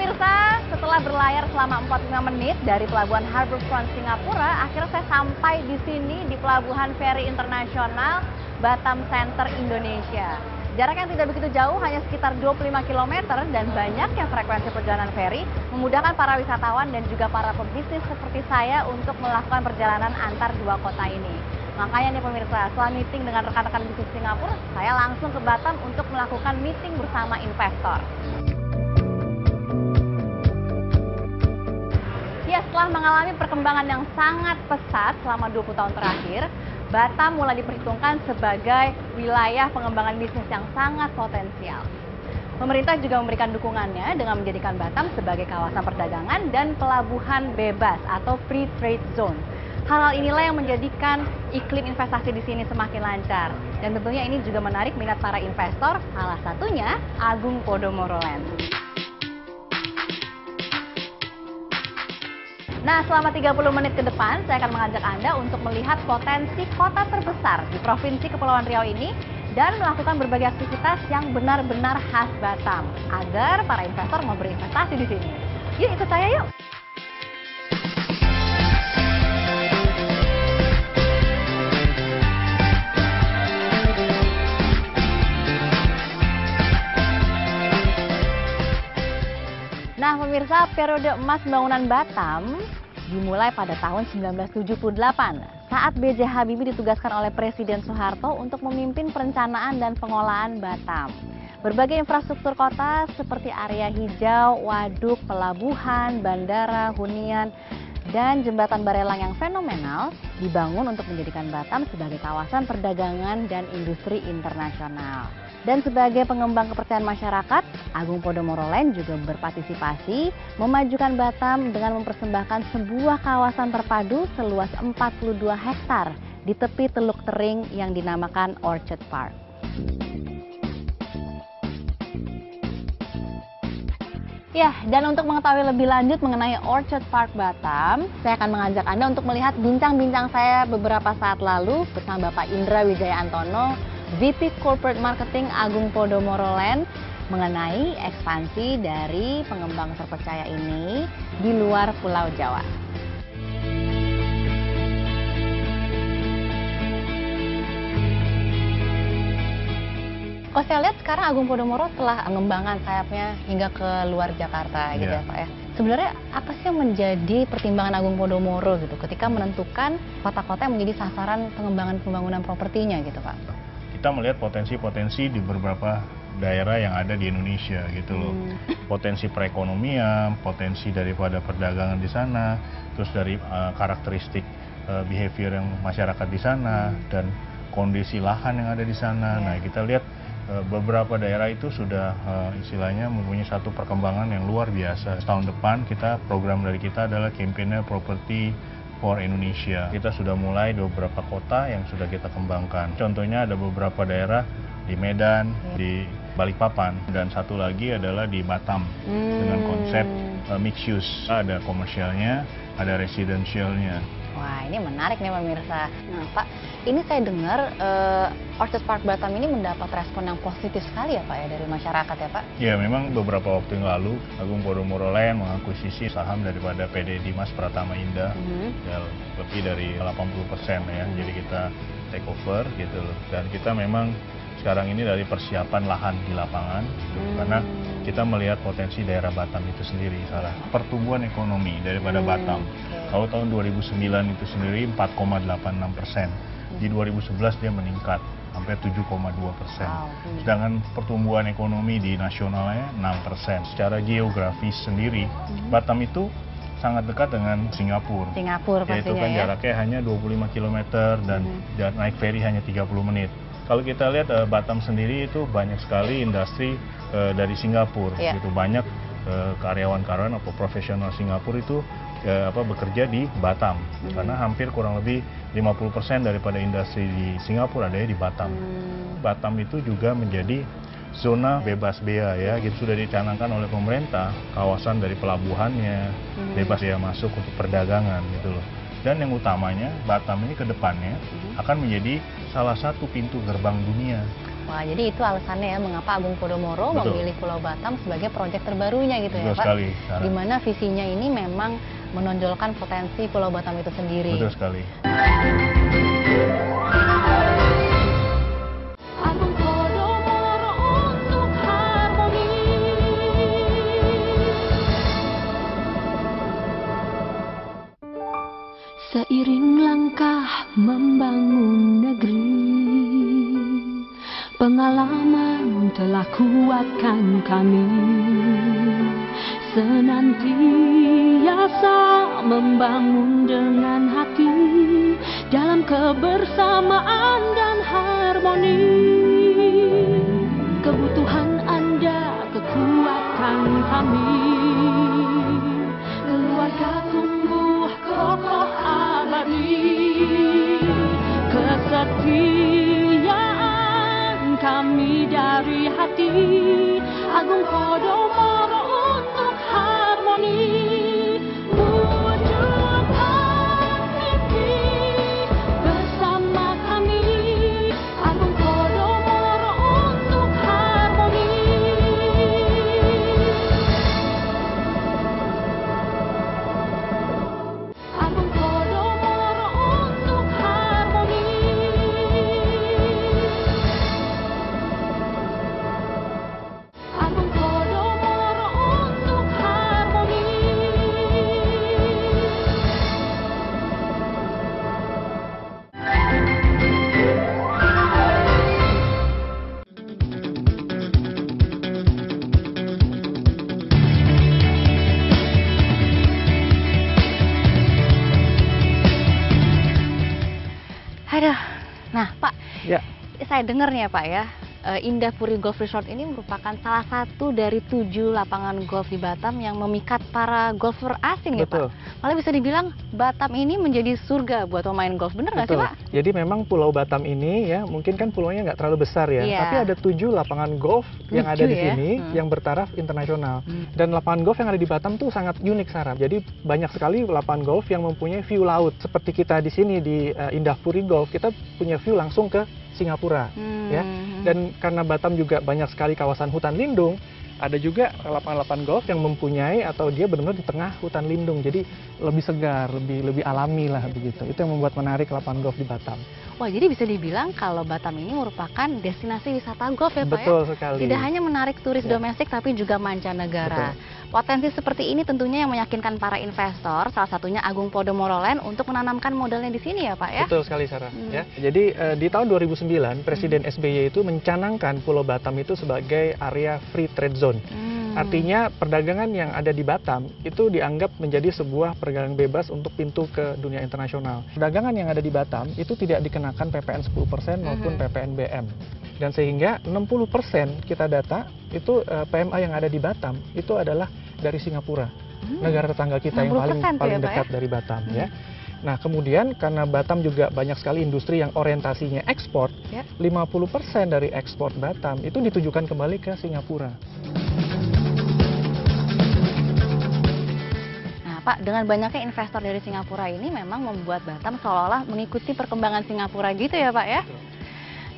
pemirsa, setelah berlayar selama 45 menit dari Pelabuhan Harbourfront Singapura, akhirnya saya sampai di sini di Pelabuhan Feri Internasional Batam Center, Indonesia. Jarak yang tidak begitu jauh, hanya sekitar 25 km, dan banyaknya frekuensi perjalanan feri memudahkan para wisatawan dan juga para pebisnis seperti saya untuk melakukan perjalanan antar dua kota ini. Makanya nih pemirsa, setelah meeting dengan rekan-rekan bisnis Singapura, saya langsung ke Batam untuk melakukan meeting bersama investor. Ya, setelah mengalami perkembangan yang sangat pesat selama 20 tahun terakhir, Batam mulai diperhitungkan sebagai wilayah pengembangan bisnis yang sangat potensial. Pemerintah juga memberikan dukungannya dengan menjadikan Batam sebagai kawasan perdagangan dan pelabuhan bebas atau free trade zone. Hal-hal inilah yang menjadikan iklim investasi di sini semakin lancar. Dan tentunya ini juga menarik minat para investor, salah satunya Agung Podomoro Land. Nah, selama 30 menit ke depan, saya akan mengajak Anda untuk melihat potensi kota terbesar di Provinsi Kepulauan Riau ini dan melakukan berbagai aktivitas yang benar-benar khas Batam, agar para investor mau berinvestasi di sini. Yuk, ikut saya yuk! Nah, pemirsa, periode emas pembangunan Batam dimulai pada tahun 1978 saat B.J. Habibie ditugaskan oleh Presiden Soeharto untuk memimpin perencanaan dan pengolahan Batam. Berbagai infrastruktur kota seperti area hijau, waduk, pelabuhan, bandara, hunian, dan jembatan Barelang yang fenomenal dibangun untuk menjadikan Batam sebagai kawasan perdagangan dan industri internasional. Dan sebagai pengembang kepercayaan masyarakat, Agung Podomoro Land juga berpartisipasi memajukan Batam dengan mempersembahkan sebuah kawasan terpadu seluas 42 hektar di tepi Teluk Tering yang dinamakan Orchard Park. Ya, dan untuk mengetahui lebih lanjut mengenai Orchard Park Batam, saya akan mengajak Anda untuk melihat bincang-bincang saya beberapa saat lalu bersama Bapak Indra Wijaya Antono, VP Corporate Marketing Agung Podomoro Land, mengenai ekspansi dari pengembang terpercaya ini di luar Pulau Jawa. Kalau saya lihat sekarang Agung Podomoro telah mengembangkan sayapnya hingga ke luar Jakarta gitu ya Pak ya. Sebenarnya apa sih yang menjadi pertimbangan Agung Podomoro gitu ketika menentukan kota-kota yang menjadi sasaran pengembangan pembangunan propertinya gitu Pak? Kita melihat potensi-potensi di beberapa daerah yang ada di Indonesia gitu loh. Potensi perekonomian, potensi daripada perdagangan di sana, terus dari karakteristik behavior yang masyarakat di sana, dan kondisi lahan yang ada di sana. Nah, kita lihat beberapa daerah itu sudah istilahnya mempunyai satu perkembangan yang luar biasa. Tahun depan program dari kita adalah kampanye Property for Indonesia. Kita sudah mulai beberapa kota yang sudah kita kembangkan. Contohnya ada beberapa daerah di Medan, di Balikpapan, dan satu lagi adalah di Batam dengan konsep mixed use. Ada komersialnya, ada residentialnya. Wah, ini menarik nih pemirsa. Nah Pak, ini saya dengar Orchard Park Batam ini mendapat respon yang positif sekali ya Pak ya dari masyarakat ya Pak? Ya, memang beberapa waktu yang lalu Agung Podomoro Land mengakuisisi saham daripada PD Dimas Pratama Indah ya, lebih dari 80% ya. Jadi kita take over gitu loh. Dan kita memang sekarang ini dari persiapan lahan di lapangan karena kita melihat potensi daerah Batam itu sendiri, pertumbuhan ekonomi daripada Batam. Kalau tahun 2009 itu sendiri 4,86%, di 2011 dia meningkat sampai 7,2%. Sedangkan pertumbuhan ekonomi di nasionalnya 6%. Secara geografis sendiri, Batam itu sangat dekat dengan Singapura. Yaitu kan jaraknya hanya 25 km dan naik feri hanya 30 menit. Kalau kita lihat Batam sendiri itu banyak sekali industri dari Singapura, gitu. Banyak karyawan-karyawan atau profesional Singapura itu bekerja di Batam, karena hampir kurang lebih 50% daripada industri di Singapura ada di Batam. Batam itu juga menjadi zona bebas bea ya, gitu, sudah dicanangkan oleh pemerintah, kawasan dari pelabuhannya bebas bea masuk untuk perdagangan gitu loh. Dan yang utamanya, Batam ini ke depannya akan menjadi salah satu pintu gerbang dunia Wah, jadi itu alasannya ya mengapa Agung Podomoro Betul. memilih Pulau Batam sebagai proyek terbarunya gitu ya Betul Pak. sekali, Sarah. Di mana visinya ini memang menonjolkan potensi Pulau Batam itu sendiri. Betul sekali. Agung Podomoro untuk harmoni. Seiring langkah membangun negeri, pengalaman telah kuatkan kami, senantiasa membangun dengan hati dalam kebersamaan dan harmoni. Kebutuhan Anda, kekuatan kami, keluarga tumbuh kokoh abadi, kesetiaan kami dari hati. Agung Podomoro untuk harmoni, wujudkan mimpi bersama kami. Agung Podomoro untuk harmoni. Agung Podomoro untuk harmoni. Agung Podomoro untuk harmoni. Aduh, nah Pak, Ya, saya dengar nih ya Pak ya, Indah Puri Golf Resort ini merupakan salah satu dari 7 lapangan golf di Batam yang memikat para golfer asing ya betul. Pak. Malah bisa dibilang Batam ini menjadi surga buat pemain golf, bener nggak sih Betul. Pak? Jadi memang Pulau Batam ini ya, mungkin kan pulaunya nggak terlalu besar ya, Iya. tapi ada 7 lapangan golf yang ada 7 di ya? sini Hmm. yang bertaraf internasional. Hmm. Dan lapangan golf yang ada di Batam tuh sangat unik, Sarah. Jadi banyak sekali lapangan golf yang mempunyai view laut. Seperti kita di sini di Indah Puri Golf, kita punya view langsung ke Singapura. Ya. Dan karena Batam juga banyak sekali kawasan hutan lindung, ada juga lapangan-lapangan golf yang mempunyai atau dia benar-benar di tengah hutan lindung. Jadi lebih segar, lebih alami lah begitu. Itu yang membuat menarik lapangan golf di Batam. Wah, jadi bisa dibilang kalau Batam ini merupakan destinasi wisata golf ya Pak Betul ya? sekali. Tidak hanya menarik turis Ya. domestik tapi juga mancanegara. Potensi seperti ini tentunya yang meyakinkan para investor, salah satunya Agung Podomoro Land untuk menanamkan modalnya di sini ya Pak ya? Betul sekali, Sarah. Ya. Jadi di tahun 2009 Presiden SBY itu mencanangkan Pulau Batam itu sebagai area free trade zone. Artinya perdagangan yang ada di Batam itu dianggap menjadi sebuah perdagangan bebas untuk pintu ke dunia internasional. Perdagangan yang ada di Batam itu tidak dikenakan PPN 10% maupun PPN BM. Dan sehingga 60% kita data itu PMA yang ada di Batam itu adalah dari Singapura. Negara tetangga kita yang 60% tuh ya, Pak, dekat ya? dari Batam ya. Nah, kemudian karena Batam juga banyak sekali industri yang orientasinya ekspor, Ya. 50% dari ekspor Batam itu ditujukan kembali ke Singapura. Nah Pak, dengan banyaknya investor dari Singapura ini memang membuat Batam seolah-olah mengikuti perkembangan Singapura gitu ya Pak ya?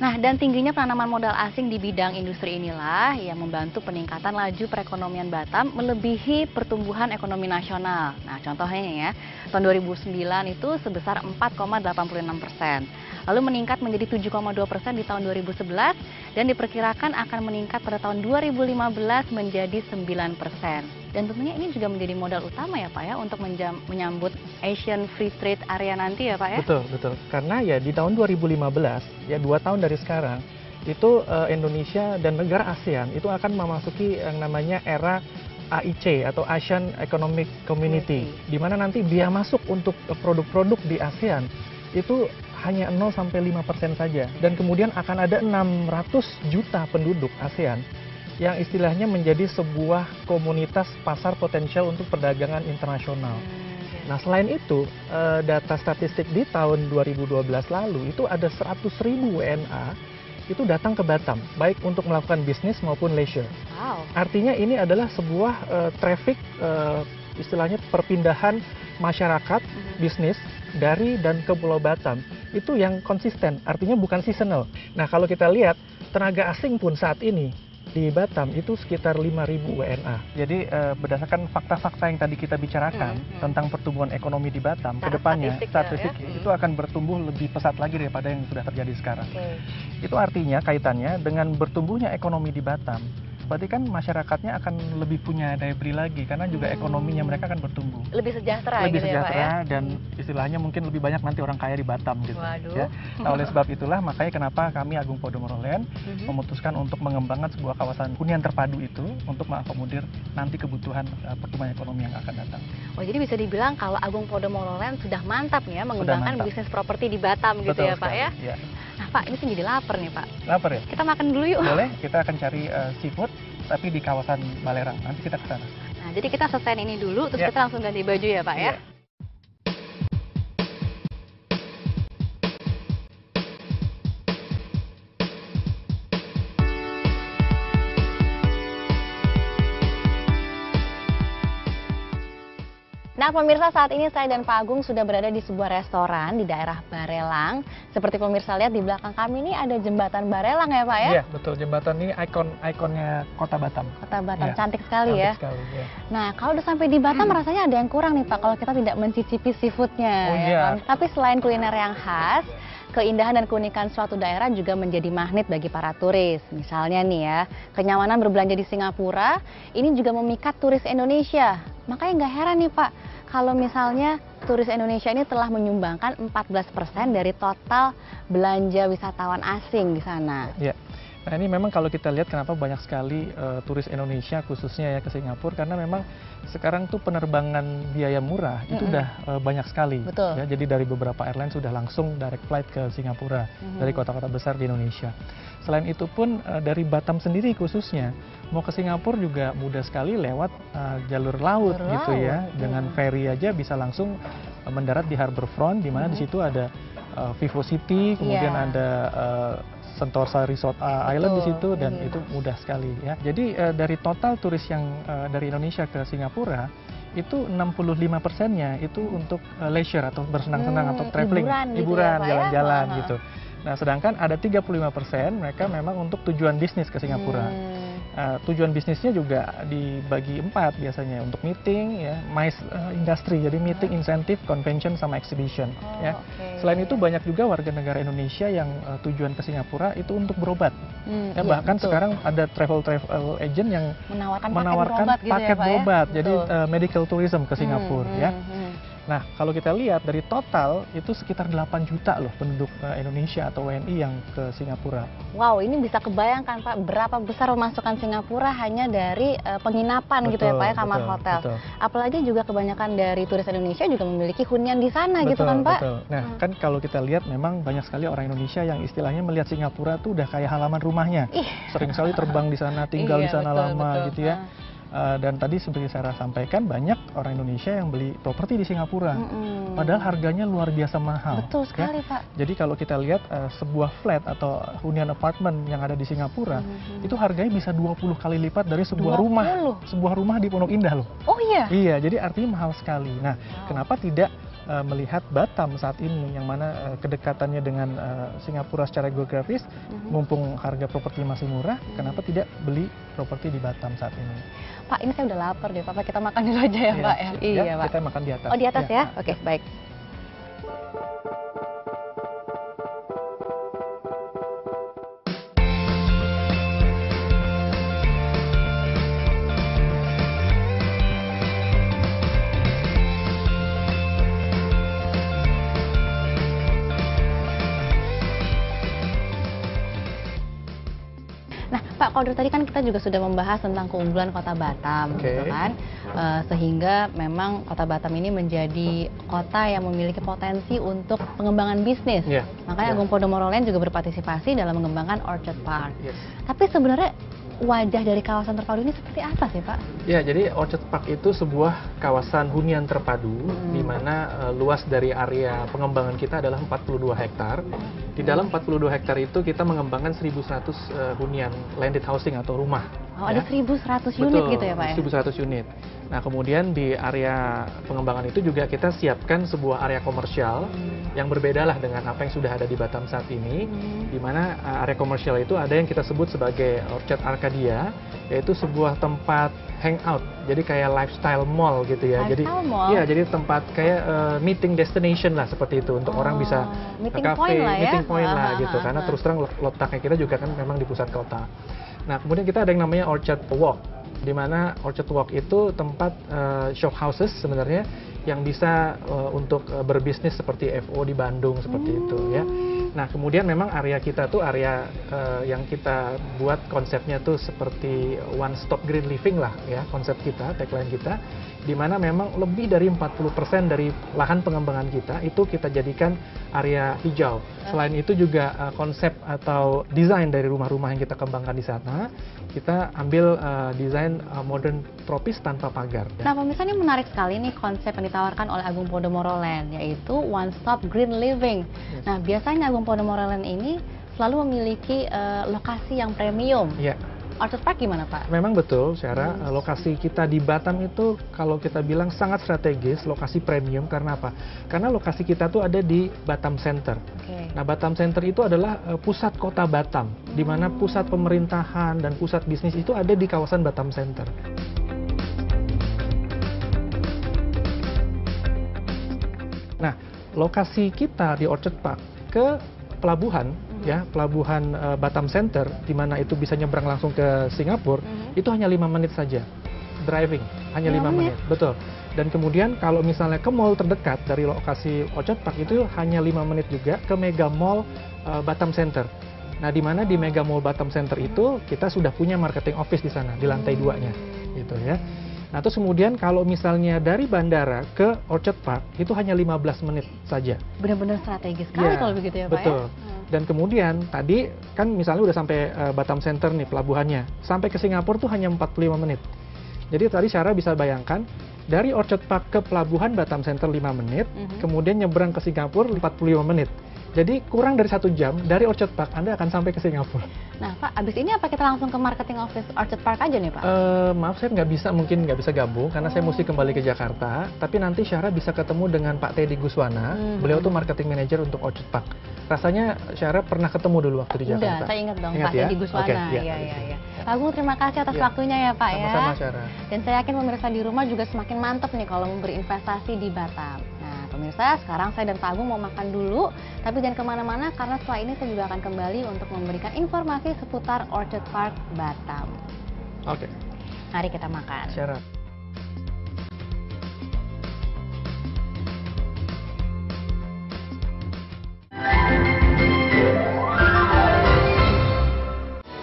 Nah, dan tingginya penanaman modal asing di bidang industri inilah yang membantu peningkatan laju perekonomian Batam melebihi pertumbuhan ekonomi nasional. Nah, contohnya ya, tahun 2009 itu sebesar 4,86%. Lalu meningkat menjadi 7,2% di tahun 2011 dan diperkirakan akan meningkat pada tahun 2015 menjadi 9%. Dan tentunya ini juga menjadi modal utama ya Pak ya untuk menyambut Asian Free Trade Area nanti ya Pak ya? Betul, betul. Karena ya di tahun 2015, ya 2 tahun dari sekarang, itu Indonesia dan negara ASEAN itu akan memasuki yang namanya era AIC atau Asian Economic Community, di mana nanti biaya masuk untuk produk-produk di ASEAN itu hanya 0-5% saja. Dan kemudian akan ada 600 juta penduduk ASEAN yang istilahnya menjadi sebuah komunitas pasar potensial untuk perdagangan internasional. Nah, selain itu, data statistik di tahun 2012 lalu itu ada 100.000 WNA itu datang ke Batam, baik untuk melakukan bisnis maupun leisure. Wow. Artinya ini adalah sebuah traffic, istilahnya perpindahan masyarakat bisnis dari dan ke Pulau Batam. Itu yang konsisten, artinya bukan seasonal. Nah, kalau kita lihat tenaga asing pun saat ini di Batam itu sekitar 5.000 WNA. Jadi berdasarkan fakta-fakta yang tadi kita bicarakan tentang pertumbuhan ekonomi di Batam, Secara kedepannya statistik ya. itu akan bertumbuh lebih pesat lagi daripada yang sudah terjadi sekarang. Oke. Itu artinya kaitannya dengan bertumbuhnya ekonomi di Batam. Berarti kan masyarakatnya akan lebih punya daya beli lagi karena juga ekonominya mereka akan bertumbuh. Lebih sejahtera Lebih gitu ya Pak ya? sejahtera dan istilahnya mungkin lebih banyak nanti orang kaya di Batam gitu. Waduh. Ya. Nah, oleh sebab itulah makanya kenapa kami Agung Podomoro Land memutuskan untuk mengembangkan sebuah kawasan hunian terpadu itu untuk mengakomodir nanti kebutuhan pertumbuhan ekonomi yang akan datang. Oh, jadi bisa dibilang kalau Agung Podomoro Land sudah mantap nih ya mengembangkan mantap. bisnis properti di Batam gitu Betul ya Pak sekali, ya? ya. Nah Pak, ini sih jadi lapar nih Pak. Lapar ya? Kita makan dulu yuk. Boleh, kita akan cari seafood tapi di kawasan Balerang. Nanti kita ke sana. Nah, jadi kita selesai ini dulu, terus Ya. kita langsung ganti baju ya Pak ya? Iya. Nah pemirsa, saat ini saya dan Pak Agung sudah berada di sebuah restoran di daerah Barelang. Seperti pemirsa lihat di belakang kami ini ada jembatan Barelang ya Pak ya? Iya, betul. Jembatan ini ikonnya Kota Batam. Kota Batam, Iya. cantik sekali ya. Cantik sekali, ya. Nah kalau udah sampai di Batam rasanya ada yang kurang nih Pak kalau kita tidak mencicipi seafoodnya. Oh, ya iya. kan? Tapi selain kuliner yang khas, keindahan dan keunikan suatu daerah juga menjadi magnet bagi para turis. Misalnya nih ya, kenyamanan berbelanja di Singapura ini juga memikat turis Indonesia. Makanya nggak heran nih Pak, kalau misalnya turis Indonesia ini telah menyumbangkan 14% dari total belanja wisatawan asing di sana. Iya. Nah ini memang kalau kita lihat kenapa banyak sekali turis Indonesia khususnya ya ke Singapura karena memang sekarang tuh penerbangan biaya murah itu udah banyak sekali. Betul. Ya, jadi dari beberapa airline sudah langsung direct flight ke Singapura dari kota-kota besar di Indonesia. Selain itu pun dari Batam sendiri khususnya mau ke Singapura juga mudah sekali lewat jalur laut Jalur gitu ya. laut. Dengan ferry aja bisa langsung mendarat di Harbourfront di mana di situ ada Vivo City, kemudian Iya. ada Sentosa Resort Island di Betul, situ dan itu mudah sekali ya. Jadi dari total turis yang dari Indonesia ke Singapura itu 65%-nya itu untuk leisure atau bersenang-senang atau traveling, hiburan gitu ya, hiburan, Pak ya? jalan-jalan Wah. gitu. Nah, sedangkan ada 35% mereka memang untuk tujuan bisnis ke Singapura. Tujuan bisnisnya juga dibagi 4 biasanya untuk meeting ya, MICE industry, jadi meeting, incentive, convention sama exhibition ya. Oke. Selain itu banyak juga warga negara Indonesia yang tujuan ke Singapura itu untuk berobat. Ya, Iya, bahkan betul. sekarang ada travel agent yang menawarkan paket berobat gitu ya, paket Pak ya? berobat, Betul. jadi medical tourism ke Singapura ya. hmm. Nah, kalau kita lihat dari total itu sekitar 8 juta loh penduduk Indonesia atau WNI yang ke Singapura. Wow, ini bisa kebayangkan Pak berapa besar pemasukan Singapura hanya dari penginapan gitu ya Pak ya, kamar betul, hotel. betul. Apalagi juga kebanyakan dari turis Indonesia juga memiliki hunian di sana gitu Betul, kan Pak? betul. Nah, kan kalau kita lihat memang banyak sekali orang Indonesia yang istilahnya melihat Singapura tuh udah kayak halaman rumahnya. Ih. Sering sekali terbang di sana, tinggal Iya, di sana betul, lama betul. gitu ya. Dan tadi seperti saya sampaikan banyak orang Indonesia yang beli properti di Singapura. Padahal harganya luar biasa mahal. Betul ya. sekali Pak. Jadi kalau kita lihat sebuah flat atau hunian apartemen yang ada di Singapura, itu harganya bisa 20 kali lipat dari sebuah 20? rumah. Sebuah rumah di Pondok Indah loh. Oh iya? Iya, jadi artinya mahal sekali. Nah, kenapa tidak melihat Batam saat ini yang mana kedekatannya dengan Singapura secara geografis, mumpung harga properti masih murah, kenapa tidak beli properti di Batam saat ini? Pak, ini saya udah lapar deh Pak. Kita makan dulu aja ya Pak ya? Iya Pak. Kita makan di atas. Oh di atas Ya. ya? Oke, baik. Nah, Pak, kalau dari tadi kan kita juga sudah membahas tentang keunggulan Kota Batam, Oke. gitu kan? Sehingga memang Kota Batam ini menjadi kota yang memiliki potensi untuk pengembangan bisnis. Iya. Makanya Iya. Agung Podomoro Land juga berpartisipasi dalam mengembangkan Orchard Park. Yes. Tapi sebenarnya wajah dari kawasan terpadu ini seperti apa sih, Pak? Ya, jadi Orchard Park itu sebuah kawasan hunian terpadu di mana luas dari area pengembangan kita adalah 42 hektar. Di dalam 42 hektar itu kita mengembangkan 1.100 hunian landed housing atau rumah Oh, ada 1.100 unit gitu ya Pak ya? 1.100 unit. Nah, kemudian di area pengembangan itu juga kita siapkan sebuah area komersial yang berbeda lah dengan apa yang sudah ada di Batam saat ini, di mana area komersial itu ada yang kita sebut sebagai Orchard Arcadia, yaitu sebuah tempat hangout, jadi kayak lifestyle mall gitu ya. Lifestyle Jadi, mall? iya, jadi tempat kayak meeting destination lah seperti itu untuk orang bisa meeting ke point cafe, lah ya? meeting point lah gitu. Karena terus terang letaknya kita juga kan memang di pusat kota. Nah, kemudian kita ada yang namanya Orchard Walk, di mana Orchard Walk itu tempat shop houses sebenarnya yang bisa untuk berbisnis seperti FO di Bandung seperti itu ya. Nah, kemudian memang area kita tuh area yang kita buat konsepnya tuh seperti one stop green living lah ya, konsep kita, tagline kita, di mana memang lebih dari 40% dari lahan pengembangan kita itu kita jadikan area hijau. Selain itu juga konsep atau desain dari rumah-rumah yang kita kembangkan di sana, kita ambil desain modern tropis tanpa pagar. Ya. Nah, pemirsa, ini menarik sekali nih konsep yang ditawarkan oleh Agung Podomoro Land, yaitu One Stop Green Living. Yes. Nah, biasanya Agung Podomoro Land ini selalu memiliki lokasi yang premium. Ya. Orchard Park gimana Pak? Memang betul, Syara. Lokasi kita di Batam itu kalau kita bilang sangat strategis, lokasi premium. Karena apa? Karena lokasi kita tuh ada di Batam Center. Oke. Nah, Batam Center itu adalah pusat kota Batam, di mana pusat pemerintahan dan pusat bisnis itu ada di kawasan Batam Center. Nah, lokasi kita di Orchard Park ke pelabuhan, ya, pelabuhan Batam Center, di mana itu bisa nyebrang langsung ke Singapura, itu hanya 5 menit saja. Driving, hanya 5 menit. Betul. Dan kemudian kalau misalnya ke mall terdekat dari lokasi Orchard Park itu hanya 5 menit juga ke Mega Mall Batam Center. Nah, di mana di Mega Mall Batam Center itu kita sudah punya marketing office di sana, di lantai 2-nya, gitu ya. Nah, terus kemudian kalau misalnya dari bandara ke Orchard Park itu hanya 15 menit saja. Benar-benar strategis sekali Ya, kalau begitu ya Pak betul. ya? Dan kemudian tadi kan misalnya udah sampai Batam Center nih pelabuhannya, sampai ke Singapura tuh hanya 45 menit. Jadi tadi Syara bisa bayangkan dari Orchard Park ke pelabuhan Batam Center 5 menit, kemudian nyebrang ke Singapura 45 menit. Jadi kurang dari 1 jam dari Orchard Park Anda akan sampai ke Singapura. Nah Pak, abis ini apa kita langsung ke marketing office Orchard Park aja nih Pak? Maaf, saya mungkin nggak bisa gabung karena saya mesti kembali ke Jakarta. Tapi nanti Syara bisa ketemu dengan Pak Teddy Guswana. Beliau tuh marketing manager untuk Orchard Park. Rasanya Syara pernah ketemu dulu waktu di Jakarta. Udah, saya ingat dong Ingat Pak ya? Teddy Guswana. Oke, Iya, ya. iya, iya. Pak Agung, terima kasih atas Ya. waktunya ya Pak ya. Sama-sama, Syara. Dan saya yakin pemirsa di rumah juga semakin mantap nih kalau memberi investasi di Batam. Nah pemirsa, sekarang saya dan Pak Agung mau makan dulu. Tapi jangan kemana-mana karena setelah ini saya juga akan kembali untuk memberikan informasi seputar Orchard Park Batam. Oke, Mari kita makan. Syara.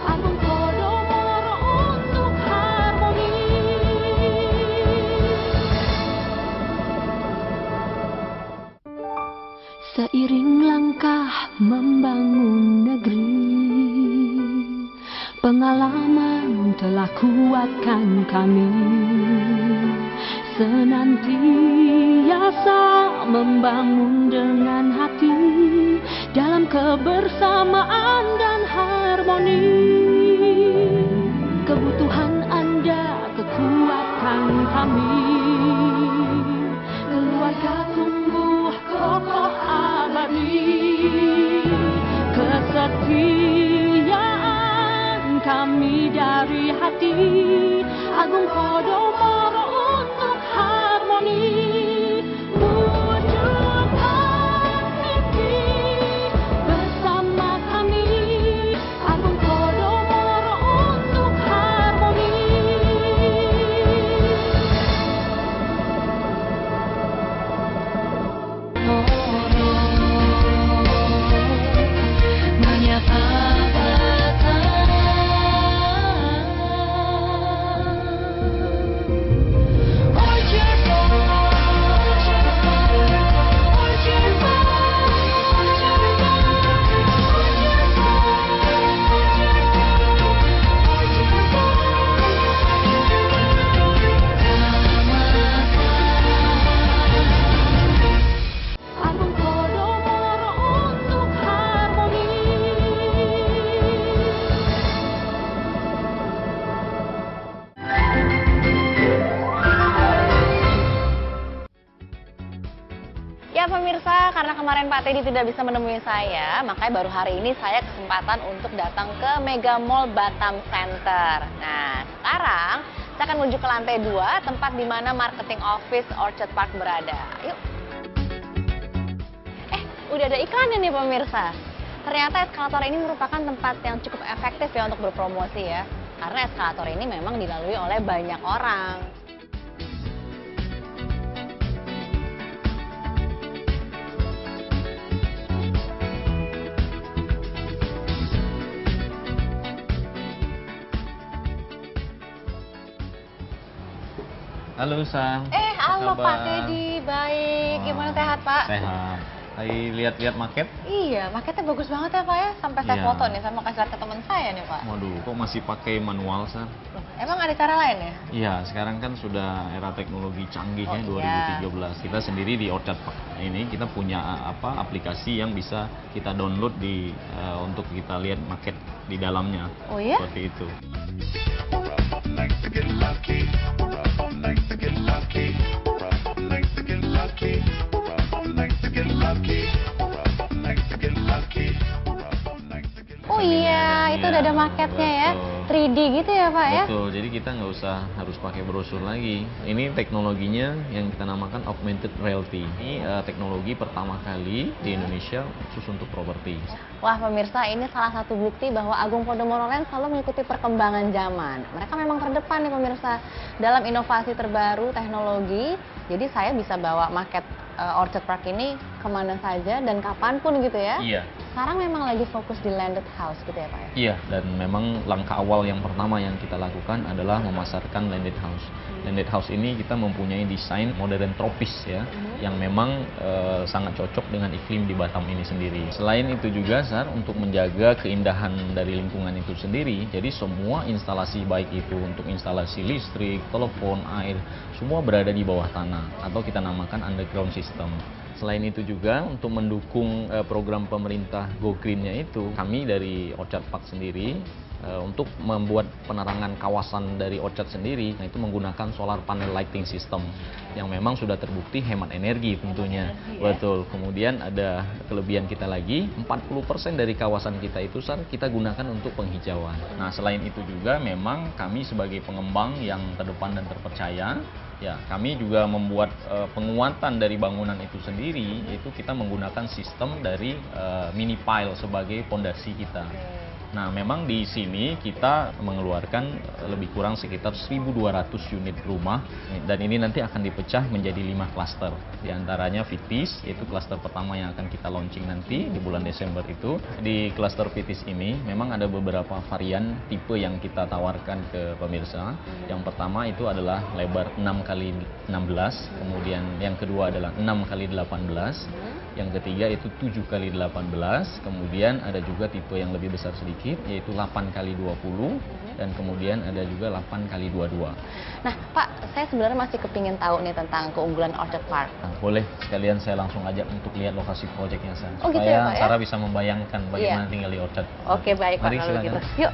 Agung Podomoro untuk harmoni. Seiring langkah membangun negeri, pengalaman telah kuatkan kami. Senantiasa membangun dengan hati dalam kebersamaan dan harmoni. Kebutuhan Anda, kekuatan kami. Keluarga tumbuh kokoh abadi. Kesetiaan kami dari hati. Agung Podomoro untuk harmoni. Wujudkan mimpi bersama kami. Agung Podomoro untuk harmoni. Menyapa Batam. Orchard Park. pemirsa, karena kemarin Pak Teddy tidak bisa menemui saya, makanya baru hari ini saya kesempatan untuk datang ke Mega Mall Batam Center. Nah, sekarang saya akan menuju ke lantai 2, tempat di mana marketing office Orchard Park berada. Yuk. Udah ada iklannya nih pemirsa. Ternyata eskalator ini merupakan tempat yang cukup efektif ya untuk berpromosi ya. Karena eskalator ini memang dilalui oleh banyak orang. Halo Sang. Halo Apa Pak kabar? Teddy, baik. Gimana sehat Pak? Sehat. Lagi lihat-lihat market? Iya, marketnya bagus banget ya Pak ya. Sampai saya Iya. foto nih, saya mau kasih lihat ke teman saya nih Pak. Waduh, kok masih pakai manual, Sang? Loh, emang ada cara lain ya? Iya, sekarang kan sudah era teknologi canggih ya, Oh, iya. 2013. Kita sendiri di Orchard Park ini kita punya aplikasi yang bisa kita download untuk kita lihat market di dalamnya. Oh iya? Seperti itu. Oh iya, itu udah ada marketnya ya. Betul. 3D gitu ya Pak ya? Betul, jadi kita nggak usah harus pakai brosur lagi. Ini teknologinya yang kita namakan augmented reality. Ini teknologi pertama kali di Indonesia khusus untuk properti. Wah pemirsa, ini salah satu bukti bahwa Agung Podomoro Land selalu mengikuti perkembangan zaman. Mereka memang terdepan nih pemirsa dalam inovasi terbaru teknologi. Jadi saya bisa bawa market Orchard Park ini kemana saja dan kapanpun gitu ya. Iya. Sekarang memang lagi fokus di landed house gitu ya Pak ya? Iya, dan memang langkah awal yang pertama yang kita lakukan adalah memasarkan landed house. Landed house ini kita mempunyai desain modern tropis ya, yang memang sangat cocok dengan iklim di Batam ini sendiri. Selain itu juga, Sar, untuk menjaga keindahan dari lingkungan itu sendiri, jadi semua instalasi baik itu untuk instalasi listrik, telepon, air, semua berada di bawah tanah atau kita namakan underground system. Selain itu juga untuk mendukung program pemerintah Go Green-nya itu, kami dari Orchard Park sendiri untuk membuat penerangan kawasan dari Orchard sendiri, nah itu menggunakan solar panel lighting system yang memang sudah terbukti hemat energi tentunya. Betul. Kemudian ada kelebihan kita lagi, 40% dari kawasan kita itu kita gunakan untuk penghijauan. Nah, selain itu juga memang kami sebagai pengembang yang terdepan dan terpercaya, ya, kami juga membuat penguatan dari bangunan itu sendiri, yaitu kita menggunakan sistem dari mini pile sebagai pondasi kita. Nah, memang di sini kita mengeluarkan lebih kurang sekitar 1.200 unit rumah, dan ini nanti akan dipecah menjadi 5 klaster. Di antaranya Vitis, yaitu klaster pertama yang akan kita launching nanti di bulan Desember itu. Di klaster Vitis ini memang ada beberapa varian tipe yang kita tawarkan ke pemirsa. Yang pertama itu adalah lebar 6x16, kemudian yang kedua adalah 6x18, yang ketiga itu 7x18, kemudian ada juga tipe yang lebih besar sedikit yaitu 8x20, dan kemudian ada juga 8x22. Nah Pak, saya sebenarnya masih kepingin tahu nih tentang keunggulan Orchard Park. Nah, boleh sekalian saya langsung ajak untuk lihat lokasi proyeknya, Oh, gitu ya, Pak, ya? Sarah bisa membayangkan bagaimana Iya. tinggal di Orchard. Oke baik Pak Mari, kalau silakan. gitu. Yuk.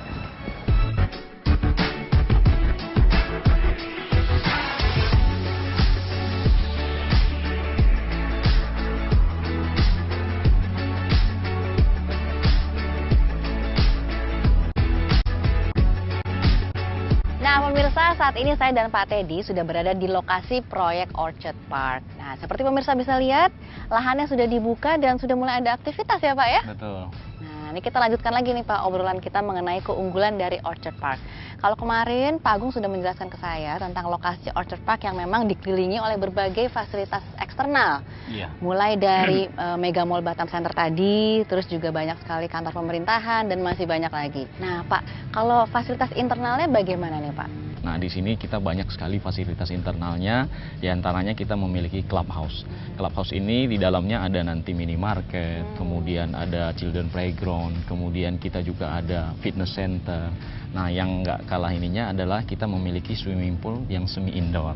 Nah pemirsa, saat ini saya dan Pak Teddy sudah berada di lokasi proyek Orchard Park. Nah seperti pemirsa bisa lihat, lahannya sudah dibuka dan sudah mulai ada aktivitas ya Pak ya? Betul. Nah, ini kita lanjutkan lagi nih Pak, obrolan kita mengenai keunggulan dari Orchard Park. Kalau kemarin Pak Agung sudah menjelaskan ke saya tentang lokasi Orchard Park yang memang dikelilingi oleh berbagai fasilitas eksternal. Iya. Mulai dari Mega Mall Batam Center tadi, terus juga banyak sekali kantor pemerintahan dan masih banyak lagi. Nah Pak, kalau fasilitas internalnya bagaimana nih Pak? Nah, di sini kita banyak sekali fasilitas internalnya, di antaranya kita memiliki clubhouse. Clubhouse ini di dalamnya ada nanti minimarket, kemudian ada children playground, kemudian kita juga ada fitness center. Nah, yang nggak kalah ininya adalah kita memiliki swimming pool yang semi indoor.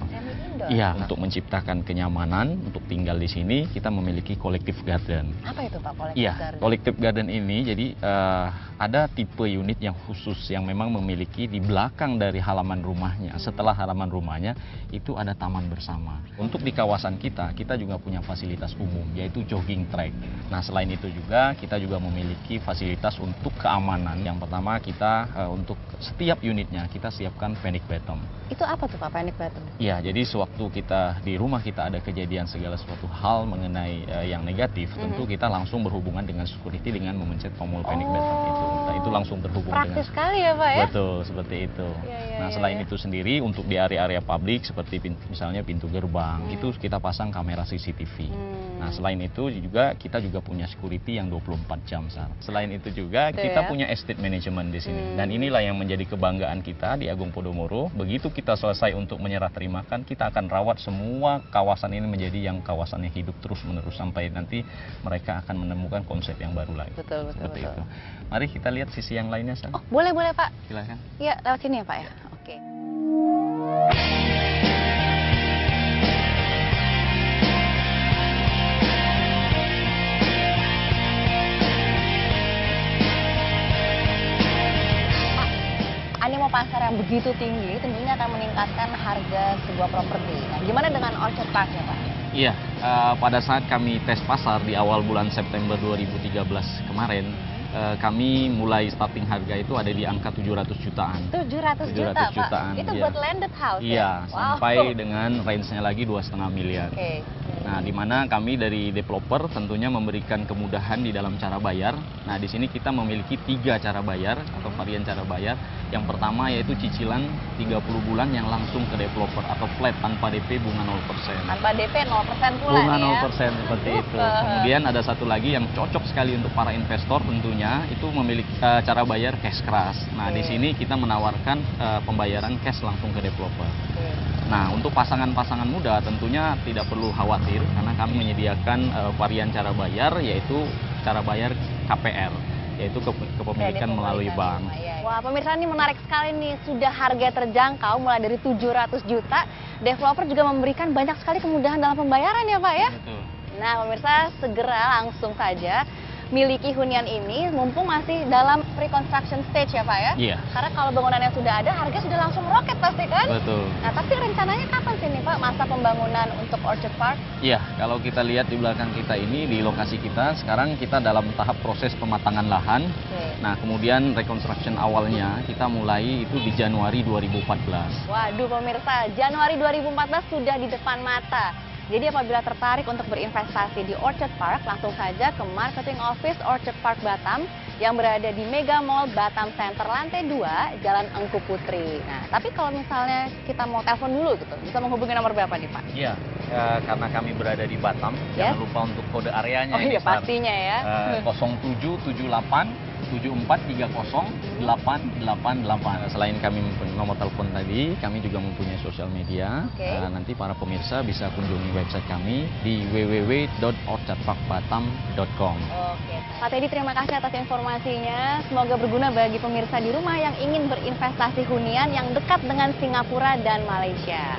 Iya, untuk menciptakan kenyamanan untuk tinggal di sini, kita memiliki collective garden. Apa itu Pak collective Iya, garden? collective garden ini jadi ada tipe unit yang khusus yang memang memiliki di belakang dari halaman rumah rumahnya, setelah halaman rumahnya itu ada taman bersama. Untuk di kawasan kita juga punya fasilitas umum, yaitu jogging track. Nah, selain itu juga kita juga memiliki fasilitas untuk keamanan. Yang pertama kita untuk setiap unitnya kita siapkan panic button. Itu apa tuh Pak, panic button? Ya, jadi sewaktu kita di rumah kita ada kejadian segala suatu hal mengenai yang negatif, tentu kita langsung berhubungan dengan security dengan memencet tombol panic button itu. Nah, itu langsung terhubung Praktis dengan sekali ya Pak ya? Betul, seperti itu. Iya, Nah, selain itu sendiri untuk di area-area publik seperti misalnya pintu gerbang, itu kita pasang kamera CCTV. Nah, selain itu juga kita juga punya security yang 24 jam, Sar. Selain itu juga Betul kita ya? punya estate management di sini. Dan inilah yang menjadi kebanggaan kita di Agung Podomoro. Begitu kita selesai untuk menyerah terimakan, kita akan rawat semua kawasan ini menjadi yang kawasan yang hidup terus-menerus sampai nanti mereka akan menemukan konsep yang baru lagi. Betul. Seperti itu. Mari kita lihat sisi yang lainnya, Sar. Oh, boleh Pak. Silakan. Iya, lewat sini ya Pak ya? Oke. Animo pasar yang begitu tinggi tentunya akan meningkatkan harga sebuah properti. Nah, gimana dengan Orchard Park ya Pak? Iya, pada saat kami tes pasar di awal bulan September 2013 kemarin, kami mulai starting harga itu ada di angka 700 jutaan. 700 juta Pak? jutaan, Itu iya. buat landed house Iya, ya? Wow. sampai dengan range-nya lagi 2,5 miliar. Oke. Nah, di mana kami dari developer tentunya memberikan kemudahan di dalam cara bayar. Nah, di sini kita memiliki 3 cara bayar atau varian cara bayar. Yang pertama yaitu cicilan 30 bulan yang langsung ke developer atau flat tanpa DP bunga 0%. Tanpa DP 0% pula Bunga nih ya? 0% seperti itu. Kemudian ada satu lagi yang cocok sekali untuk para investor tentunya, itu memiliki cara bayar cash keras. Nah, di sini kita menawarkan pembayaran cash langsung ke developer. Oke. Nah, untuk pasangan-pasangan muda tentunya tidak perlu khawatir karena kami menyediakan varian cara bayar yaitu cara bayar KPR, yaitu kepemilikan melalui bank. Wah, pemirsa ini menarik sekali nih. Sudah harga terjangkau mulai dari 700 juta. Developer juga memberikan banyak sekali kemudahan dalam pembayaran ya Pak ya? Betul. Nah, pemirsa segera langsung saja miliki hunian ini mumpung masih dalam pre-construction stage ya Pak ya? Iya. Karena kalau bangunannya sudah ada, harga sudah langsung meroket pasti kan? Betul. Nah, tapi rencananya kapan sih nih Pak masa pembangunan untuk Orchard Park? Iya, kalau kita lihat di belakang kita ini, di lokasi kita, sekarang kita dalam tahap proses pematangan lahan. Oke. Nah, kemudian reconstruction awalnya kita mulai itu di Januari 2014. Waduh pemirsa, Januari 2014 sudah di depan mata. Jadi apabila tertarik untuk berinvestasi di Orchard Park, langsung saja ke Marketing Office Orchard Park Batam yang berada di Mega Mall Batam Center lantai 2, Jalan Engku Putri. Nah, tapi kalau misalnya kita mau telepon dulu gitu, bisa menghubungi nomor berapa nih Pak? Iya, karena kami berada di Batam, Yes. jangan lupa untuk kode areanya. Oh iya pastinya ya. 0778 7430 888. Selain kami mempunyai nomor telepon tadi, kami juga mempunyai sosial media. Oke. Nanti para pemirsa bisa kunjungi website kami di www.orchardparkbatam.com. Oke, Pak Teddy terima kasih atas informasinya. Semoga berguna bagi pemirsa di rumah yang ingin berinvestasi hunian yang dekat dengan Singapura dan Malaysia.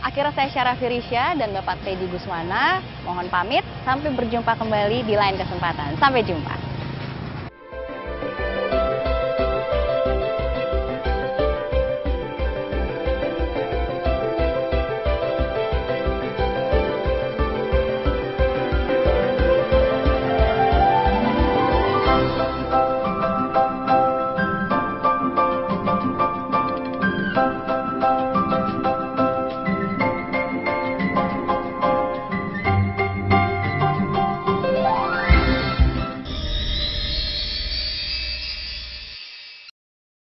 Akhirnya saya Syara Firisya dan Bapak Teddy Guswana mohon pamit. Sampai berjumpa kembali di lain kesempatan. Sampai jumpa.